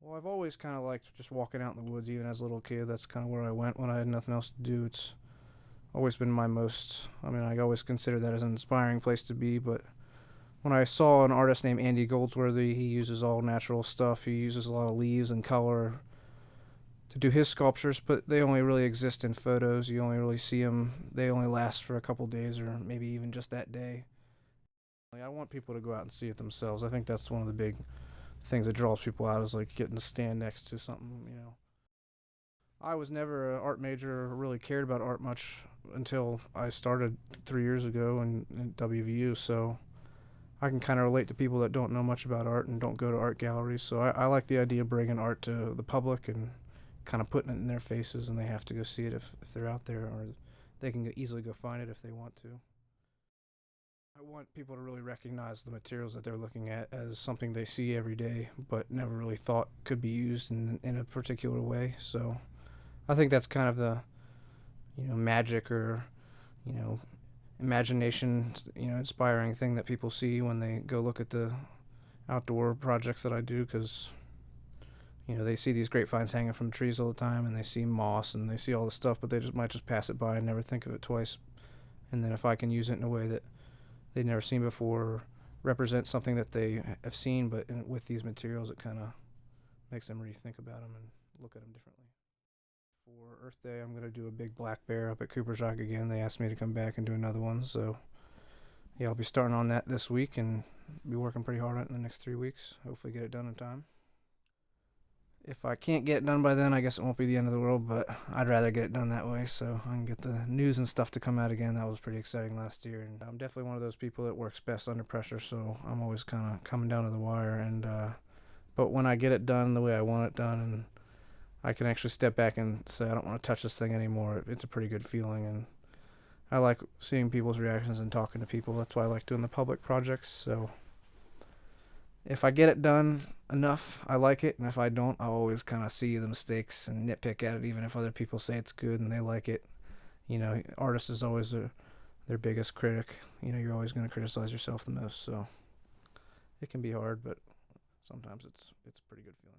Well, I've always kind of liked just walking out in the woods, even as a little kid. That's kind of where I went when I had nothing else to do. It's always been my most, I mean, I always consider that as an inspiring place to be. But when I saw an artist named Andy Goldsworthy, he uses all natural stuff. He uses a lot of leaves and color to do his sculptures, but they only really exist in photos. You only really see them, they only last for a couple days or maybe even just that day. Like, I want people to go out and see it themselves. I think that's one of the big things that draws people out is like getting to stand next to something. I was never an art major or really cared about art much until I started 3 years ago in WVU. So I can kind of relate to people that don't know much about art and don't go to art galleries. So I like the idea of bringing art to the public and kind of putting it in their faces, and they have to go see it if they're out there, or they can easily go find it if they want to. I want people to really recognize the materials that they're looking at as something they see every day, but never really thought could be used in a particular way. So I think that's kind of the magic or you know imagination, inspiring thing that people see when they go look at the outdoor projects that I do, because they see these grapevines hanging from trees all the time, and they see moss and they see all this stuff, but they just might just pass it by and never think of it twice. And then if I can use it in a way that they've never seen before, or represent something that they have seen, but with these materials, it kind of makes them rethink about them and look at them differently. For Earth Day, I'm going to do a big black bear up at Cooper's Rock again. They asked me to come back and do another one, so yeah, I'll be starting on that this week and be working pretty hard on it in the next 3 weeks. Hopefully, get it done in time. If I can't get it done by then, I guess it won't be the end of the world, but I'd rather get it done that way so I can get the news and stuff to come out again. That was pretty exciting last year, and I'm definitely one of those people that works best under pressure, so I'm always kind of coming down to the wire. And but when I get it done the way I want it done, and I can actually step back and say I don't want to touch this thing anymore, it's a pretty good feeling. And I like seeing people's reactions and talking to people. That's why I like doing the public projects. So if I get it done enough, I like it, and if I don't, I'll always kind of see the mistakes and nitpick at it, even if other people say it's good and they like it. Artist is always their biggest critic. You're always going to criticize yourself the most, so it can be hard, but sometimes it's a pretty good feeling.